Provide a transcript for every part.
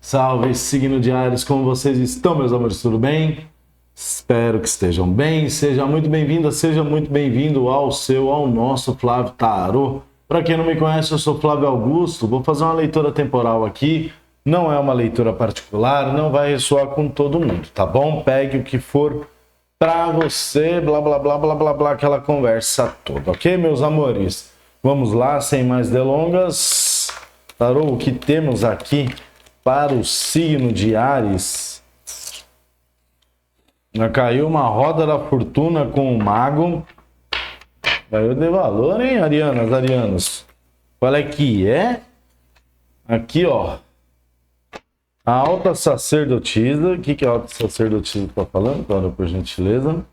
Salve, signo de Áries, como vocês estão, meus amores? Tudo bem? Espero que estejam bem. Seja muito bem-vinda, seja muito bem-vindo ao nosso Flávio Tarô. Para quem não me conhece, eu sou Flávio Augusto. Vou fazer uma leitura temporal aqui. Não é uma leitura particular, não vai ressoar com todo mundo, tá bom? Pegue o que for para você, blá, blá, blá, blá, blá, blá, aquela conversa toda, ok, meus amores? Vamos lá, sem mais delongas. Tarô, o que temos aqui para o signo de Áries? Caiu uma roda da fortuna com o mago. Caiu de valor, hein, arianas, arianos? Qual é que é? Aqui, ó. A alta sacerdotisa. O que a alta sacerdotisa está falando? Agora, por gentileza.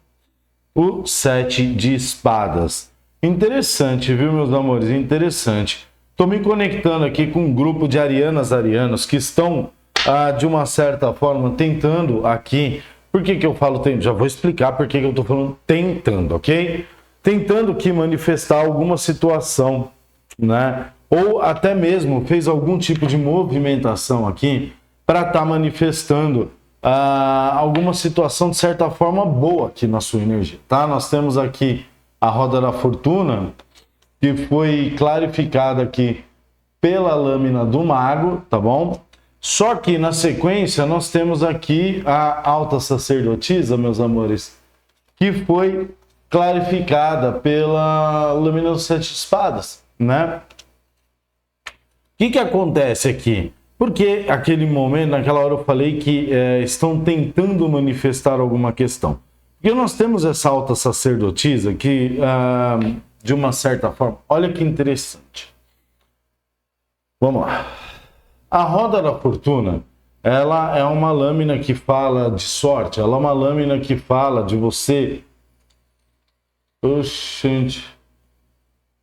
O 7 de espadas. Interessante, viu, meus amores? Interessante. Estou me conectando aqui com um grupo de arianas, arianos que estão, de uma certa forma, tentando aqui. Por que eu falo tentando? Já vou explicar por que eu estou falando tentando, ok? Tentando aqui manifestar alguma situação, né? Ou até mesmo fez algum tipo de movimentação aqui para estar manifestando alguma situação de certa forma boa aqui na sua energia, tá? Nós temos aqui a roda da fortuna, que foi clarificada aqui pela lâmina do mago, tá bom? Só que na sequência nós temos aqui a alta sacerdotisa, meus amores, que foi clarificada pela lâmina do 7 de espadas, né? O que acontece aqui? Porque aquele momento, naquela hora eu falei que estão tentando manifestar alguma questão. Porque nós temos essa alta sacerdotisa que, de uma certa forma, olha que interessante. Vamos lá. A roda da fortuna, ela é uma lâmina que fala de sorte, ela é uma lâmina que fala de você... Oxente,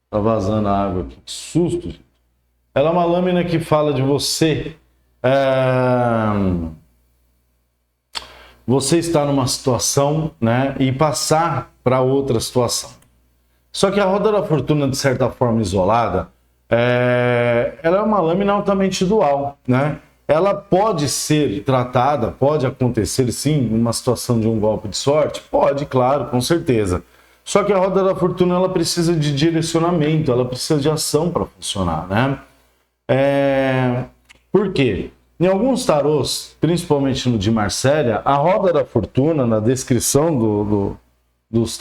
tá vazando a água aqui, que susto, gente. Ela é uma lâmina que fala de você... Você estar numa situação, né, e passar para outra situação. Só que a roda da fortuna, de certa forma isolada, ela é uma lâmina altamente dual, né? Ela pode ser tratada, pode acontecer sim, uma situação de um golpe de sorte? Pode, claro, com certeza. Só que a roda da fortuna, ela precisa de direcionamento, ela precisa de ação para funcionar, né? Por quê? Em alguns tarôs, principalmente no de Marsella, a roda da fortuna, na descrição do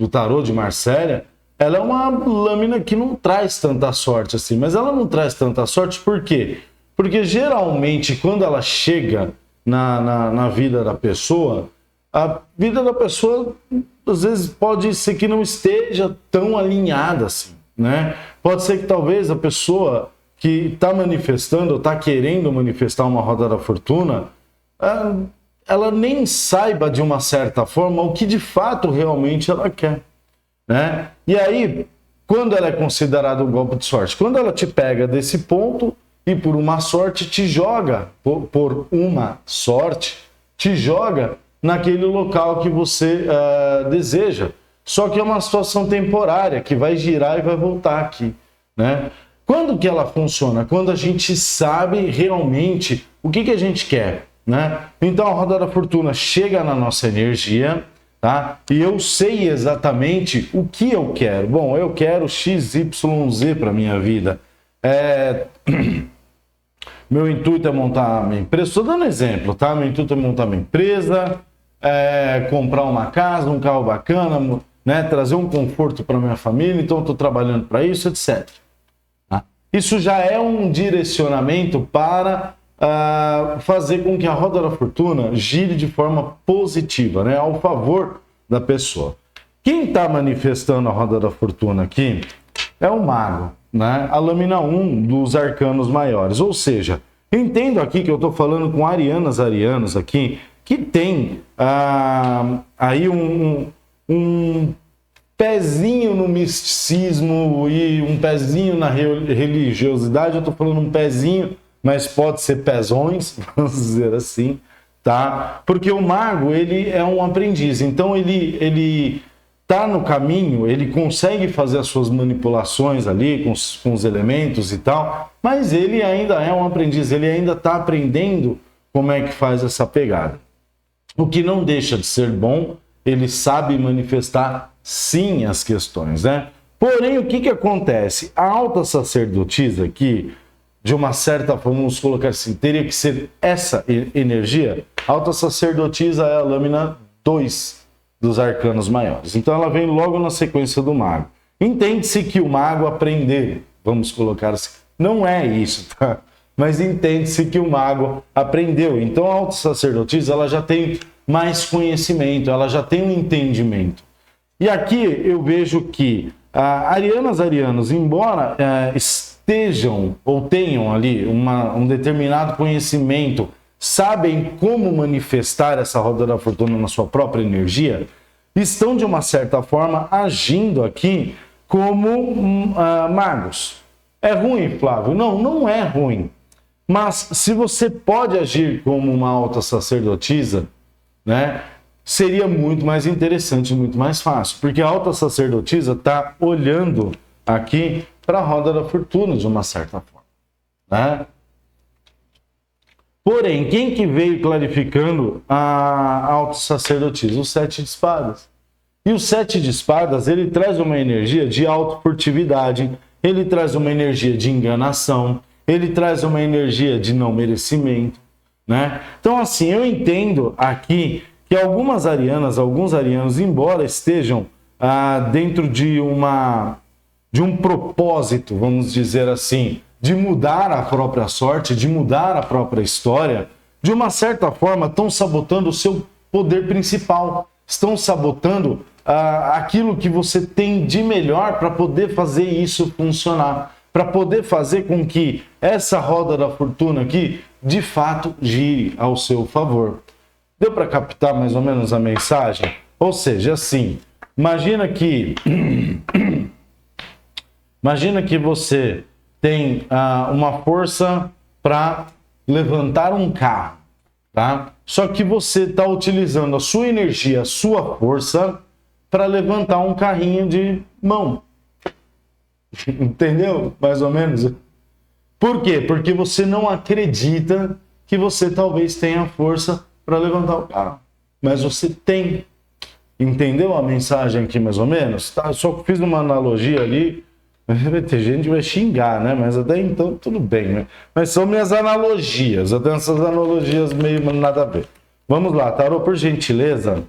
tarô de Marsella, ela é uma lâmina que não traz tanta sorte assim. Mas ela não traz tanta sorte por quê? Porque geralmente quando ela chega na vida da pessoa, a vida da pessoa às vezes pode ser que não esteja tão alinhada assim, né? Pode ser que talvez a pessoa que está manifestando, ou está querendo manifestar uma roda da fortuna, ela nem saiba de uma certa forma o que de fato realmente ela quer, né? E aí, quando ela é considerada um golpe de sorte? Quando ela te pega desse ponto e por uma sorte te joga, por uma sorte, te joga naquele local que você deseja. Só que é uma situação temporária, que vai girar e vai voltar aqui, né? Quando que ela funciona? Quando a gente sabe realmente o que a gente quer, né? Então a roda da fortuna chega na nossa energia, tá? E eu sei exatamente o que eu quero. Bom, eu quero XYZ para minha vida. Meu intuito é montar minha empresa. Estou dando exemplo, tá? Meu intuito é montar minha empresa, comprar uma casa, um carro bacana, né? Trazer um conforto para minha família. Então estou trabalhando para isso, etc. Isso já é um direcionamento para fazer com que a roda da fortuna gire de forma positiva, né? Ao favor da pessoa. Quem está manifestando a roda da fortuna aqui é o mago, né? A lâmina 1 dos arcanos maiores. Ou seja, entendo aqui que eu estou falando com arianas, arianos aqui, que tem aí um pezinho no misticismo e um pezinho na religiosidade. Eu tô falando um pezinho, mas pode ser pezões, vamos dizer assim, tá? Porque o mago, ele é um aprendiz, então ele está no caminho, ele consegue fazer as suas manipulações ali com os elementos e tal, mas ele ainda é um aprendiz, ele ainda está aprendendo como é que faz essa pegada. O que não deixa de ser bom, ele sabe manifestar sim as questões, né? Porém, o que acontece? A alta sacerdotisa aqui, de uma certa forma, vamos colocar assim, teria que ser essa energia. A alta sacerdotisa é a lâmina 2 dos arcanos maiores. Então ela vem logo na sequência do mago. Entende-se que o mago aprender, vamos colocar assim, não é isso, tá? Mas entende-se que o mago aprendeu. Então a alta sacerdotisa, ela já tem mais conhecimento, ela já tem um entendimento. E aqui eu vejo que arianos, embora estejam ou tenham ali um determinado conhecimento, sabem como manifestar essa roda da fortuna na sua própria energia, estão de uma certa forma agindo aqui como magos. É ruim, Flávio? Não, não é ruim. Mas se você pode agir como uma alta sacerdotisa, né, seria muito mais interessante, muito mais fácil, porque a alta sacerdotisa está olhando aqui para a roda da fortuna de uma certa forma, né? Porém, quem que veio clarificando a alta sacerdotisa? O 7 de espadas. E o 7 de espadas, ele traz uma energia de autofurtividade, ele traz uma energia de enganação, ele traz uma energia de não merecimento, né? Então, assim, eu entendo aqui que algumas arianas, alguns arianos, embora estejam dentro de um propósito, vamos dizer assim, de mudar a própria sorte, de mudar a própria história, de uma certa forma estão sabotando o seu poder principal, estão sabotando aquilo que você tem de melhor para poder fazer isso funcionar, para poder fazer com que essa roda da fortuna aqui, de fato, gire ao seu favor. Deu para captar mais ou menos a mensagem? Ou seja, assim, imagina que você tem uma força para levantar um carro, tá? Só que você está utilizando a sua energia, a sua força para levantar um carrinho de mão. Entendeu? Mais ou menos. Por quê? Porque você não acredita que você talvez tenha força para levantar o carro. Mas você tem. Entendeu a mensagem aqui mais ou menos? Tá? Só fiz uma analogia ali. Vai ter gente que vai xingar, né? Mas até então tudo bem, né? Mas são minhas analogias. Eu tenho essas analogias meio nada a ver. Vamos lá, tarô, por gentileza.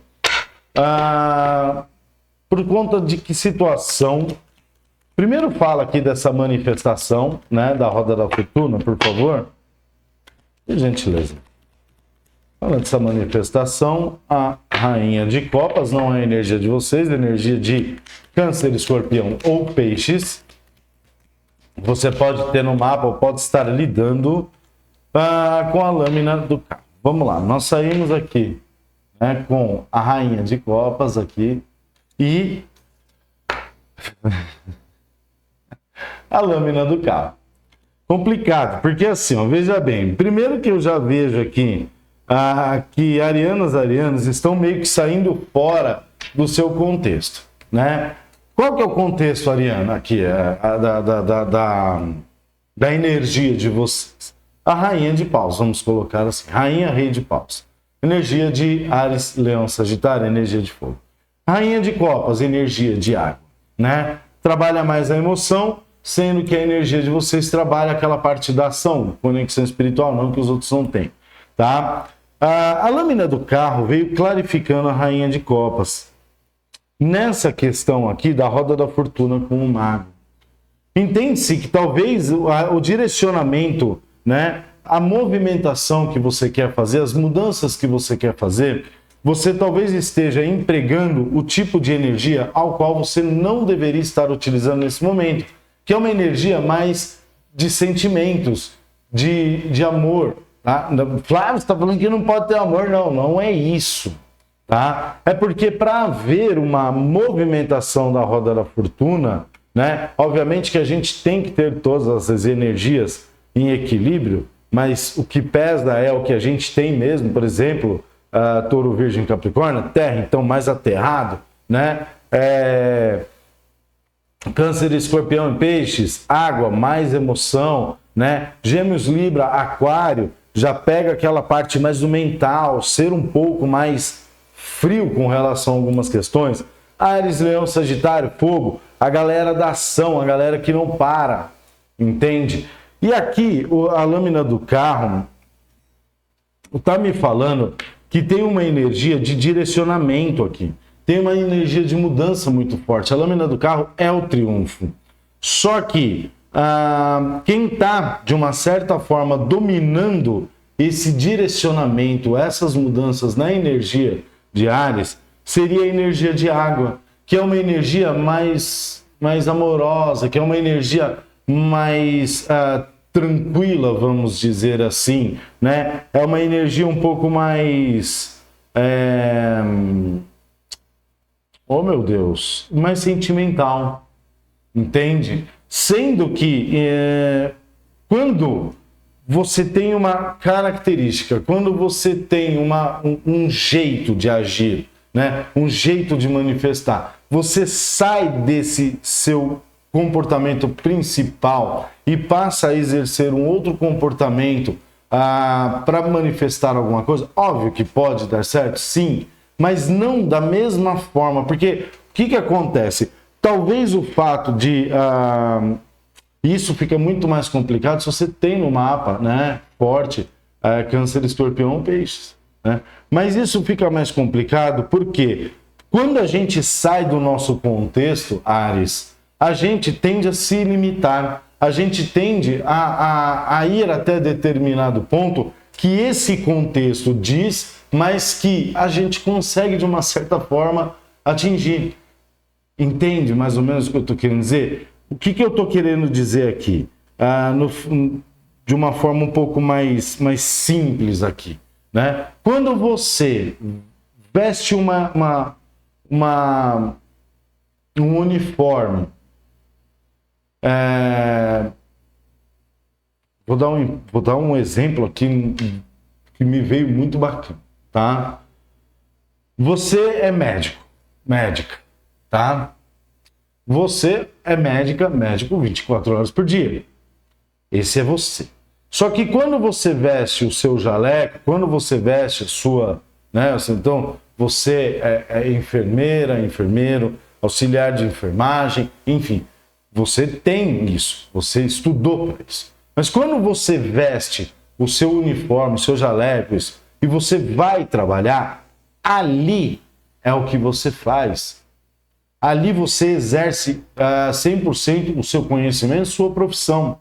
Por conta de que situação? Primeiro fala aqui dessa manifestação, né? Da roda da fortuna, por favor. Por gentileza. Fala dessa manifestação, a rainha de copas, não é a energia de vocês, é a energia de câncer, escorpião ou peixes. Você pode ter no mapa ou pode estar lidando com a lâmina do carro. Vamos lá, nós saímos aqui, né, com a rainha de copas aqui e a lâmina do carro. Complicado, porque assim, ó, veja bem, primeiro que eu já vejo aqui que arianos estão meio que saindo fora do seu contexto, né? Qual que é o contexto ariano aqui, da energia de vocês? A rainha de paus, vamos colocar assim, rainha, rei de paus. Energia de Áries, Leão, Sagitário, energia de fogo. Rainha de copas, energia de água, né? Trabalha mais a emoção, sendo que a energia de vocês trabalha aquela parte da ação, conexão espiritual, não que os outros não têm, tá? A lâmina do carro veio clarificando a rainha de copas. Nessa questão aqui da roda da fortuna com o mago. Entende-se que talvez o direcionamento, né, a movimentação que você quer fazer, as mudanças que você quer fazer, você talvez esteja empregando o tipo de energia ao qual você não deveria estar utilizando nesse momento, que é uma energia mais de sentimentos, de amor. Tá? Flávio, você está falando que não pode ter amor. Não, não é isso. Tá? É porque para haver uma movimentação da roda da fortuna, né, obviamente que a gente tem que ter todas as energias em equilíbrio, mas o que pesa é o que a gente tem mesmo, por exemplo, Touro, Virgem, Capricórnio, terra, então mais aterrado, né? Câncer, Escorpião e Peixes, água, mais emoção, né? Gêmeos, Libra, Aquário, já pega aquela parte mais do mental, ser um pouco mais frio com relação a algumas questões. Áries, Leão, Sagitário, Fogo, a galera da ação, a galera que não para, entende? E aqui, a lâmina do carro tá me falando que tem uma energia de direcionamento aqui. Tem uma energia de mudança muito forte. A lâmina do carro é o triunfo. Só que quem está, de uma certa forma, dominando esse direcionamento, essas mudanças na energia de Áries, seria a energia de água, que é uma energia mais amorosa, que é uma energia mais tranquila, vamos dizer assim, né? É uma energia um pouco mais... oh meu Deus, mais sentimental, entende? Sendo que quando você tem uma característica, quando você tem um jeito de agir, né? Um jeito de manifestar, você sai desse seu comportamento principal e passa a exercer um outro comportamento para manifestar alguma coisa. Óbvio que pode dar certo, sim, mas não da mesma forma, porque o que acontece? Talvez o fato de... isso fica muito mais complicado se você tem no mapa, né, forte, Câncer, Escorpião, Peixes, né? Mas isso fica mais complicado porque quando a gente sai do nosso contexto, Áries, a gente tende a se limitar, a gente tende a ir até determinado ponto que esse contexto diz, mas que a gente consegue, de uma certa forma, atingir. Entende mais ou menos o que eu estou querendo dizer? O que eu estou querendo dizer aqui? De uma forma um pouco mais simples aqui, né? Quando você veste um uniforme, vou dar um exemplo aqui que me veio muito bacana, tá? Você é médica, tá? Você é médico 24 horas por dia. Esse é você. Só que quando você veste o seu jaleco, quando você veste a sua, né? Então, você é enfermeira, enfermeiro, auxiliar de enfermagem, enfim, você tem isso, você estudou para isso. Mas quando você veste o seu uniforme, o seu jaleco, e você vai trabalhar, ali é o que você faz. Ali você exerce 100% o seu conhecimento, sua profissão.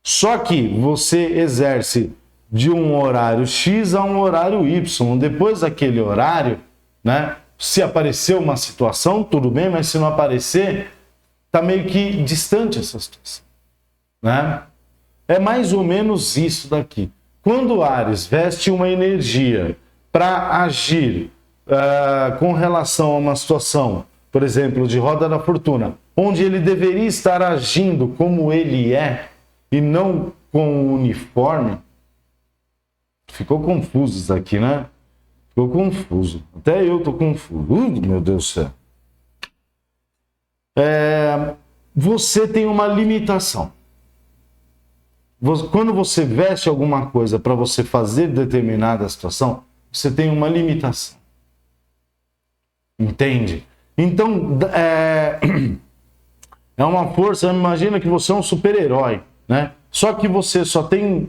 Só que você exerce de um horário X a um horário Y. Depois daquele horário, né, se aparecer uma situação, tudo bem, mas se não aparecer, está meio que distante essa situação, né? É mais ou menos isso daqui. Quando o Áries veste uma energia para agir com relação a uma situação, por exemplo, de roda da fortuna, onde ele deveria estar agindo como ele é e não com o uniforme, ficou confuso isso aqui, né? Ficou confuso. Até eu tô confuso. Meu Deus do céu. Você tem uma limitação. Quando você veste alguma coisa para você fazer determinada situação, você tem uma limitação. Entende? Então, é uma força. Imagina que você é um super-herói, né? Só que você só tem...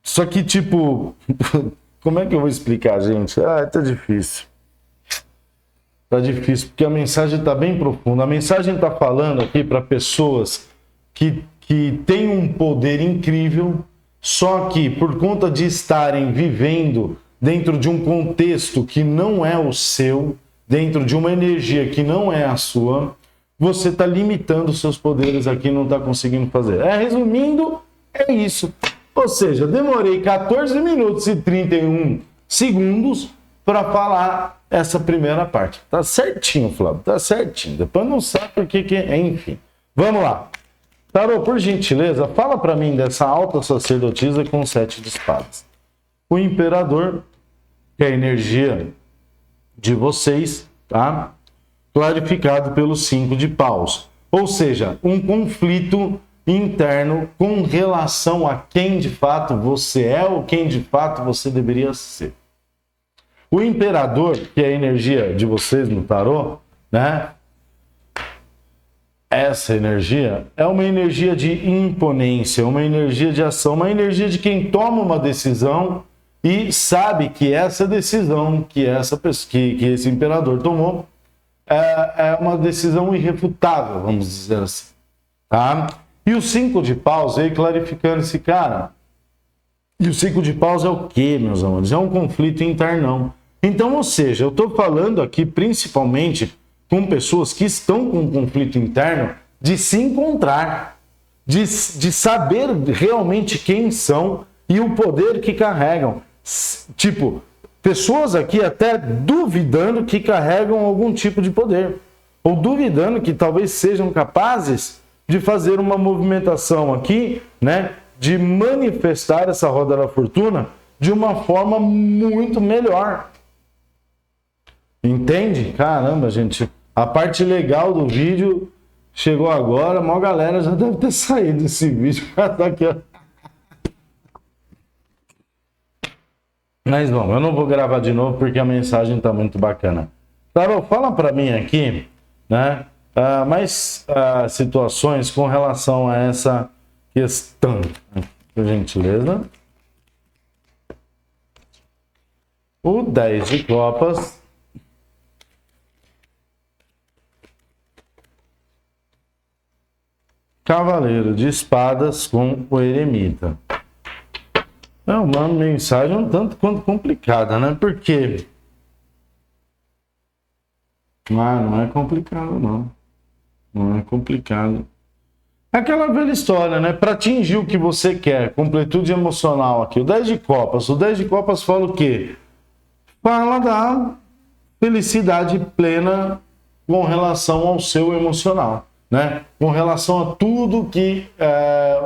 Só que, tipo... Como é que eu vou explicar, gente? Tá difícil. Tá difícil, porque a mensagem tá bem profunda. A mensagem tá falando aqui para pessoas que têm um poder incrível, só que por conta de estarem vivendo dentro de um contexto que não é o seu, dentro de uma energia que não é a sua, você está limitando os seus poderes aqui e não está conseguindo fazer. Resumindo, é isso. Ou seja, demorei 14 minutos e 31 segundos para falar essa primeira parte. Tá certinho, Flávio, tá certinho. Depois não sabe por que é, enfim. Vamos lá. Tarô, por gentileza, fala para mim dessa alta sacerdotisa com 7 de espadas. O imperador, que é a energia de vocês, tá? Clarificado pelo 5 de paus. Ou seja, um conflito interno com relação a quem de fato você é ou quem de fato você deveria ser. O imperador, que é a energia de vocês no tarô, né? Essa energia é uma energia de imponência, uma energia de ação, uma energia de quem toma uma decisão e sabe que essa decisão que esse imperador tomou é uma decisão irrefutável, vamos dizer assim, tá? E o 5 de paus veio clarificando esse cara. E o 5 de paus é o quê, meus amores? É um conflito internam. Então, ou seja, eu estou falando aqui principalmente com pessoas que estão com um conflito interno de se encontrar, de saber realmente quem são e o poder que carregam. Tipo, pessoas aqui até duvidando que carregam algum tipo de poder, ou duvidando que talvez sejam capazes de fazer uma movimentação aqui, né, de manifestar essa roda da fortuna de uma forma muito melhor. Entende? Caramba, gente, a parte legal do vídeo chegou agora, a maior galera já deve ter saído desse vídeo. Tá aqui, ó. Mas não, eu não vou gravar de novo porque a mensagem tá muito bacana. Tarô, fala para mim aqui, né, mais situações com relação a essa questão, por gentileza. O 10 de copas. Cavaleiro de espadas com o eremita. É uma mensagem um tanto quanto complicada, né? Porque não é complicado, não. Não é complicado. É aquela velha história, né? Para atingir o que você quer, completude emocional aqui. O 10 de copas. O 10 de copas fala o quê? Fala da felicidade plena com relação ao seu emocional, né? Com relação a tudo que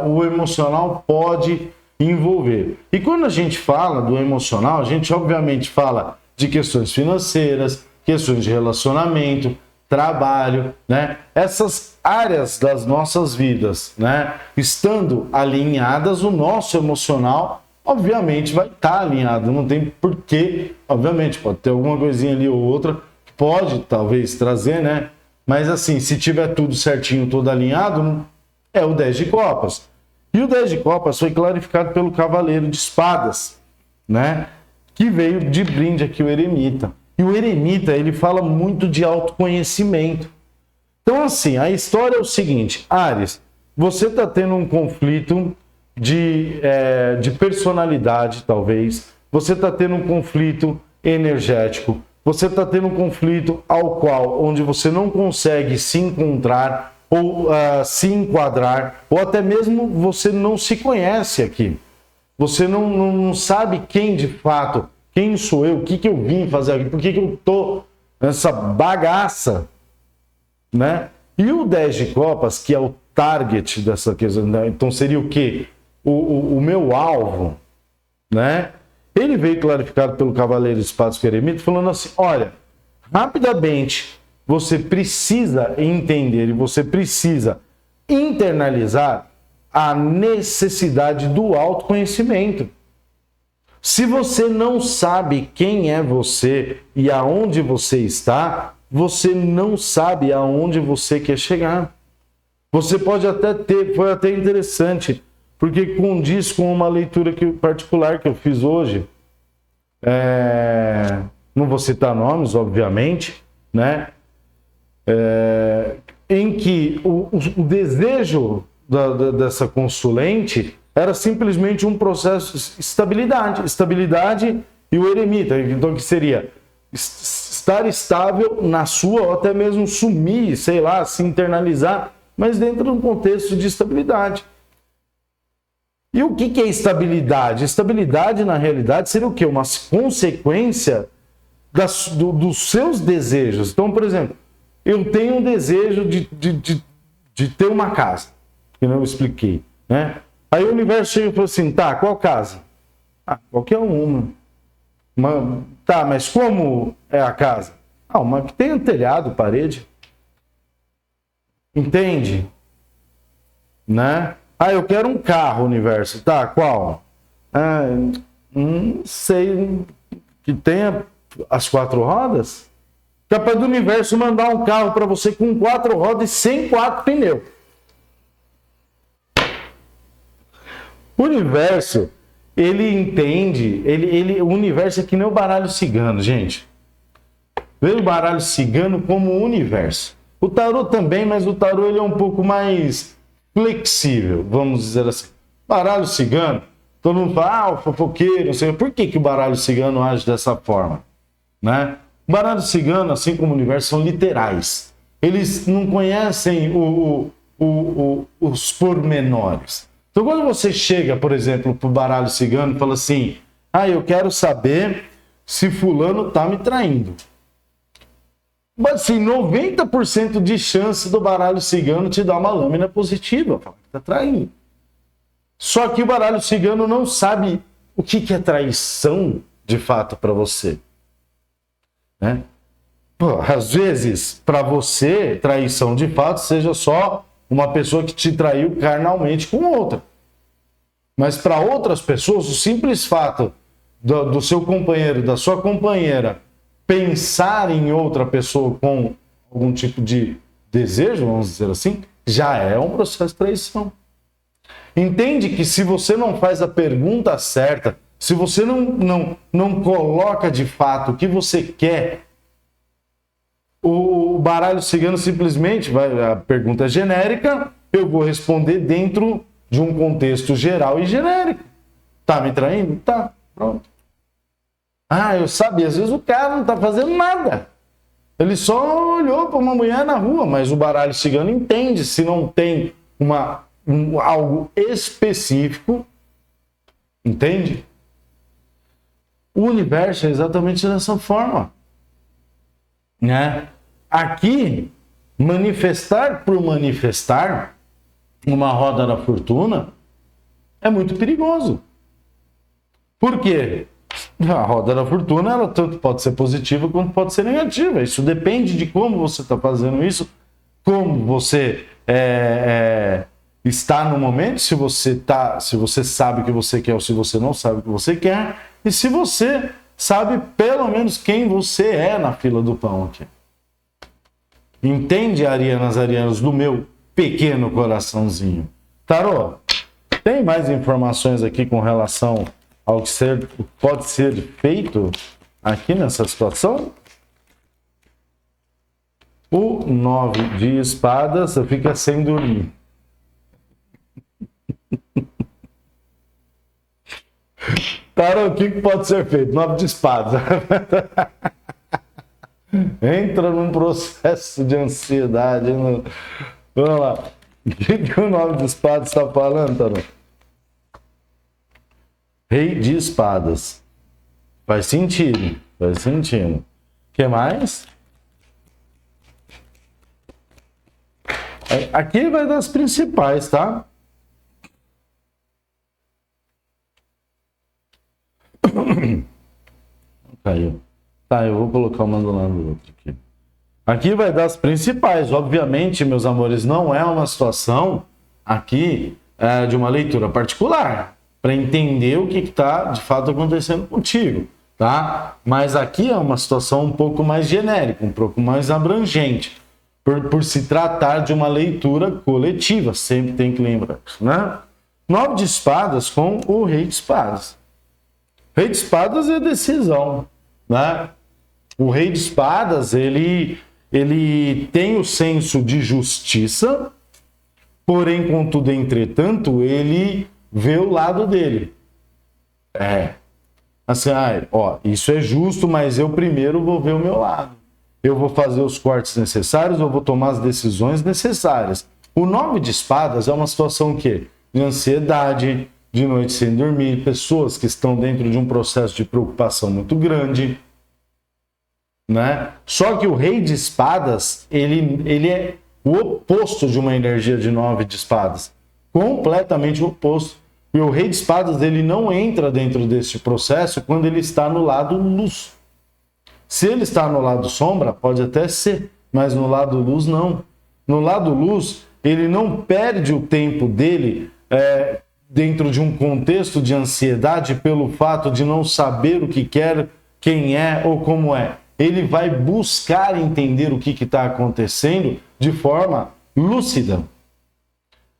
o emocional pode envolver. E quando a gente fala do emocional, a gente obviamente fala de questões financeiras, questões de relacionamento, trabalho, né? Essas áreas das nossas vidas, né? Estando alinhadas, o nosso emocional, obviamente, vai estar alinhado. Não tem porquê, obviamente, pode ter alguma coisinha ali ou outra, que pode talvez trazer, né? Mas assim, se tiver tudo certinho, todo alinhado, é o 10 de copas. E o 10 de copas foi clarificado pelo cavaleiro de espadas, né? Que veio de brinde aqui o eremita. E o eremita, ele fala muito de autoconhecimento. Então, assim, a história é o seguinte: Áries, você está tendo um conflito de personalidade, talvez. Você está tendo um conflito energético. Você está tendo um conflito onde você não consegue se encontrar ou se enquadrar, ou até mesmo você não se conhece aqui. Você não sabe quem de fato, quem sou eu, o que eu vim fazer aqui, por que eu tô nessa bagaça, né? E o 10 de copas, que é o target dessa questão, né? Então seria o quê? O meu alvo, né? Ele veio clarificado pelo cavaleiro de espadas com o eremita, falando assim: olha, rapidamente você precisa entender e você precisa internalizar a necessidade do autoconhecimento. Se você não sabe quem é você e aonde você está, você não sabe aonde você quer chegar. Você pode até ter, foi até interessante, porque condiz com uma leitura particular que eu fiz hoje. Não vou citar nomes, obviamente, né? Em que o desejo dessa consulente era simplesmente um processo de estabilidade e o eremita, então que seria estar estável na sua, ou até mesmo sumir, sei lá, se internalizar, mas dentro de um contexto de estabilidade. E o que é estabilidade? Estabilidade, na realidade, seria o quê? Uma consequência dos seus desejos. Então, por exemplo, eu tenho um desejo de ter uma casa, que não eu expliquei, né? Aí o universo chega e falou assim: tá, qual casa? Qualquer uma. Tá, mas como é a casa? Uma que tenha telhado, parede. Entende? Né? Eu quero um carro, universo. Tá, qual? Não sei. Que tenha as 4 rodas? Capaz do universo mandar um carro para você com 4 rodas e sem 4 pneus. O universo, ele entende, o universo é que nem o baralho cigano, gente. Vê o baralho cigano como o universo. O tarô também, mas o tarô ele é um pouco mais flexível, vamos dizer assim. Baralho cigano, todo mundo fala, o fofoqueiro, não sei. Por que o baralho cigano age dessa forma? Né? O baralho cigano, assim como o universo, são literais. Eles não conhecem os pormenores. Então, quando você chega, por exemplo, para o baralho cigano e fala assim, eu quero saber se fulano está me traindo. Mas, assim, 90% de chance do baralho cigano te dar uma lâmina positiva, fala que está traindo. Só que o baralho cigano não sabe o que é traição, de fato, para você. Né? Às vezes, para você, traição, de fato, seja só uma pessoa que te traiu carnalmente com outra. Mas para outras pessoas, o simples fato do seu companheiro, da sua companheira, pensar em outra pessoa com algum tipo de desejo, vamos dizer assim, já é um processo de traição. Entende que se você não faz a pergunta certa, se você não coloca de fato o que você quer, o baralho cigano simplesmente a pergunta é genérica, eu vou responder dentro de um contexto geral e genérico. Tá me traindo? Tá, pronto. Eu sabia, às vezes o cara não tá fazendo nada. Ele só olhou para uma mulher na rua, mas o baralho cigano entende se não tem algo específico, entende? O universo é exatamente dessa forma. Né? Aqui, manifestar por manifestar uma roda da fortuna é muito perigoso. Por quê? A roda da fortuna ela tanto pode ser positiva quanto pode ser negativa. Isso depende de como você está fazendo isso, como você está no momento, se você sabe o que você quer ou se você não sabe o que você quer, e se você sabe pelo menos quem você é na fila do pão aqui. Entende, arianas, do meu pequeno coraçãozinho? Tarô, tem mais informações aqui com relação ao que pode ser feito aqui nessa situação? O 9 de espadas fica sem dormir. Tarô, o que pode ser feito? 9 de espadas. Entra num processo de ansiedade. Vamos lá. O que o 9 de espadas está falando, Tarô? Rei de espadas. Faz sentido. Faz sentido. O que mais? Aqui vai das principais, tá? Caiu. Tá, eu vou colocar uma do lado do outro aqui. Aqui vai dar as principais. Obviamente, meus amores, não é uma situação aqui de uma leitura particular, para entender o que está de fato acontecendo contigo, tá? Mas aqui é uma situação um pouco mais genérica, um pouco mais abrangente, por se tratar de uma leitura coletiva, sempre tem que lembrar isso, né? 9 de espadas com o rei de espadas. Rei de espadas é decisão, né? O rei de espadas, ele tem o senso de justiça, porém, contudo, entretanto, ele vê o lado dele. Assim, isso é justo, mas eu primeiro vou ver o meu lado. Eu vou fazer os cortes necessários, eu vou tomar as decisões necessárias. O 9 de espadas é uma situação que de ansiedade, de noite sem dormir, pessoas que estão dentro de um processo de preocupação muito grande, né? Só que o rei de espadas, ele é o oposto de uma energia de 9 de espadas. Completamente o oposto. E o rei de espadas, ele não entra dentro desse processo quando ele está no lado luz. Se ele está no lado sombra, pode até ser, mas no lado luz não. No lado luz, ele não perde o tempo dele dentro de um contexto de ansiedade pelo fato de não saber o que quer, quem é ou como é. Ele vai buscar entender o que está acontecendo de forma lúcida.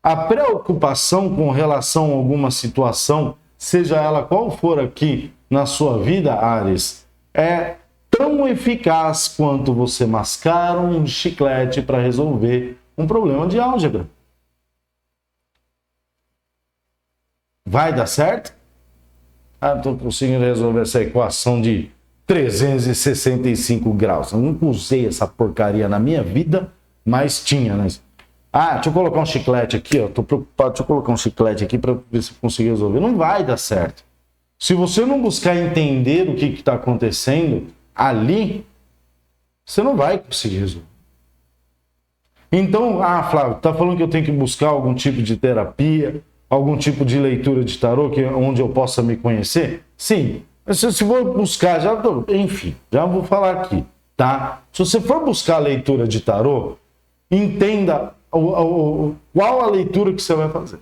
A preocupação com relação a alguma situação, seja ela qual for aqui na sua vida, Áries, é tão eficaz quanto você mascar um chiclete para resolver um problema de álgebra. Vai dar certo? Estou conseguindo resolver essa equação de 365 graus. Eu nunca usei essa porcaria na minha vida, mas tinha, né? Deixa eu colocar um chiclete aqui, ó. Tô preocupado, deixa eu colocar um chiclete aqui para ver se eu consigo resolver. Não vai dar certo. Se você não buscar entender o que está acontecendo ali, você não vai conseguir resolver. Então, Flávio, tá falando que eu tenho que buscar algum tipo de terapia, algum tipo de leitura de tarô onde eu possa me conhecer? Sim. Mas se for buscar, enfim, já vou falar aqui, tá? Se você for buscar a leitura de tarô, entenda qual a leitura que você vai fazer,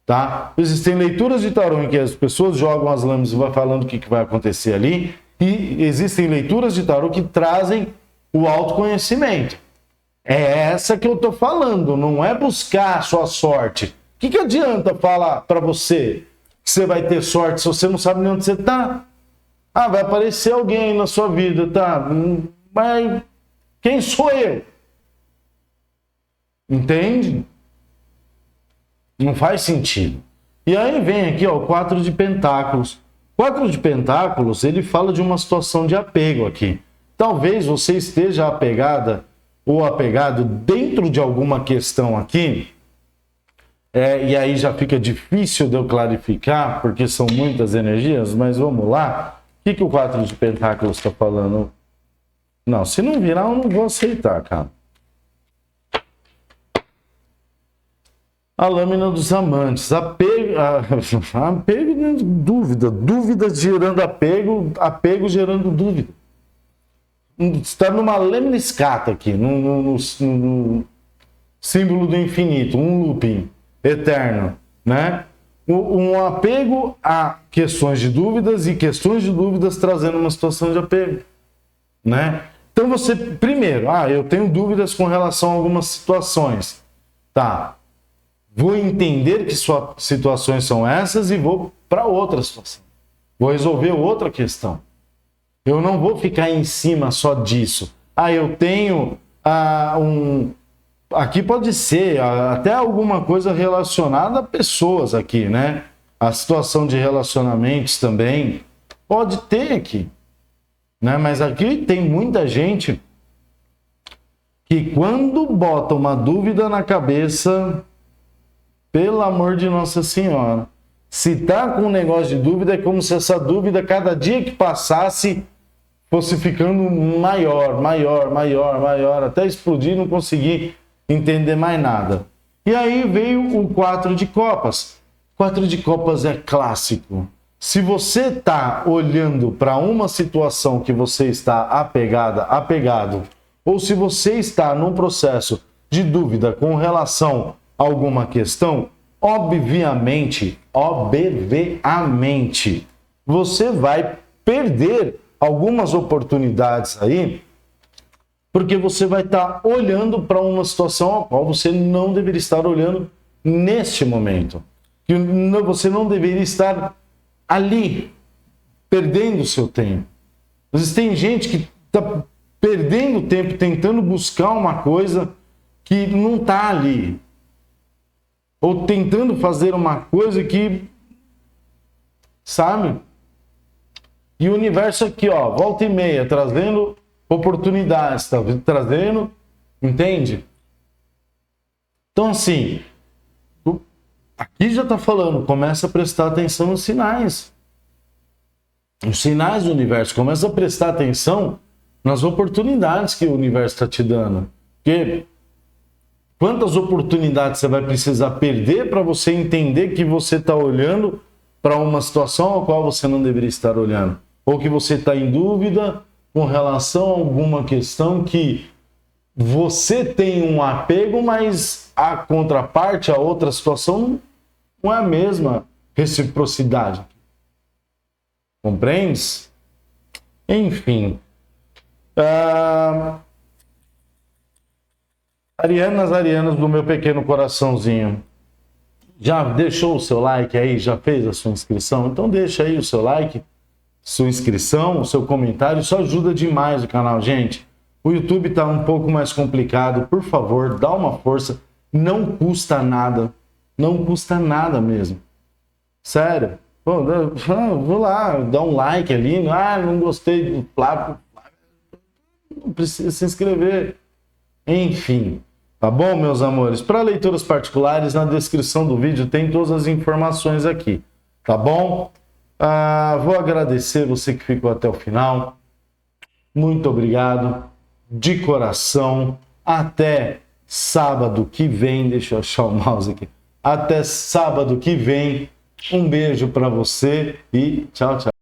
tá? Existem leituras de tarô em que as pessoas jogam as lâminas e vão falando o que vai acontecer ali, e existem leituras de tarô que trazem o autoconhecimento. É essa que eu tô falando, não é buscar a sua sorte. O que adianta falar para você que você vai ter sorte se você não sabe nem onde você tá? Vai aparecer alguém na sua vida, tá? Mas quem sou eu? Entende? Não faz sentido. E aí vem aqui, ó, o 4 de Pentáculos. O 4 de Pentáculos, ele fala de uma situação de apego aqui. Talvez você esteja apegada ou apegado dentro de alguma questão aqui, e aí já fica difícil de eu clarificar, porque são muitas energias, mas vamos lá. O que o 4 de Pentáculos está falando? Não, se não virar, eu não vou aceitar, cara. A lâmina dos amantes. Apego, dúvida. Dúvida gerando apego, apego gerando dúvida. Está numa lâmina escata aqui, no símbolo do infinito, um looping eterno, né? Um apego a questões de dúvidas e questões de dúvidas trazendo uma situação de apego, né? Então você, primeiro, eu tenho dúvidas com relação a algumas situações, tá? Vou entender que situações são essas e vou para outra situação. Vou resolver outra questão. Eu não vou ficar em cima só disso. Eu tenho aqui pode ser até alguma coisa relacionada a pessoas aqui, né? A situação de relacionamentos também pode ter aqui, né? Mas aqui tem muita gente que quando bota uma dúvida na cabeça, pelo amor de Nossa Senhora, se tá com um negócio de dúvida, é como se essa dúvida, cada dia que passasse, fosse ficando maior, até explodir e não conseguir entender mais nada. E aí veio o 4 de Copas. 4 de Copas é clássico. Se você está olhando para uma situação que você está apegado, ou se você está num processo de dúvida com relação a alguma questão, obviamente, você vai perder algumas oportunidades aí, porque você vai estar olhando para uma situação a qual você não deveria estar olhando neste momento. Que você não deveria estar ali, perdendo o seu tempo. Às vezes tem gente que está perdendo tempo tentando buscar uma coisa que não está ali. Ou tentando fazer uma coisa que, sabe? E o universo aqui, ó, volta e meia, trazendo oportunidades, tá trazendo, entende? Então, assim, aqui já tá falando, começa a prestar atenção nos sinais. Os sinais do universo, começa a prestar atenção nas oportunidades que o universo está te dando. Porque quantas oportunidades você vai precisar perder para você entender que você está olhando para uma situação a qual você não deveria estar olhando? Ou que você está em dúvida com relação a alguma questão que você tem um apego, mas a contraparte, a outra situação, não é a mesma reciprocidade. Compreendes? Enfim. Arianas do meu pequeno coraçãozinho. Já deixou o seu like aí? Já fez a sua inscrição? Então deixa aí o seu like, sua inscrição, o seu comentário. Isso ajuda demais o canal, gente. O YouTube está um pouco mais complicado. Por favor, dá uma força. Não custa nada. Não custa nada mesmo. Sério. Pô, vou lá, dá um like ali. Não gostei do Flávio. Não precisa se inscrever. Enfim. Tá bom, meus amores? Para leituras particulares, na descrição do vídeo tem todas as informações aqui. Tá bom? Vou agradecer você que ficou até o final. Muito obrigado. De coração. Até sábado que vem. Deixa eu achar o mouse aqui. Até sábado que vem. Um beijo para você e tchau, tchau.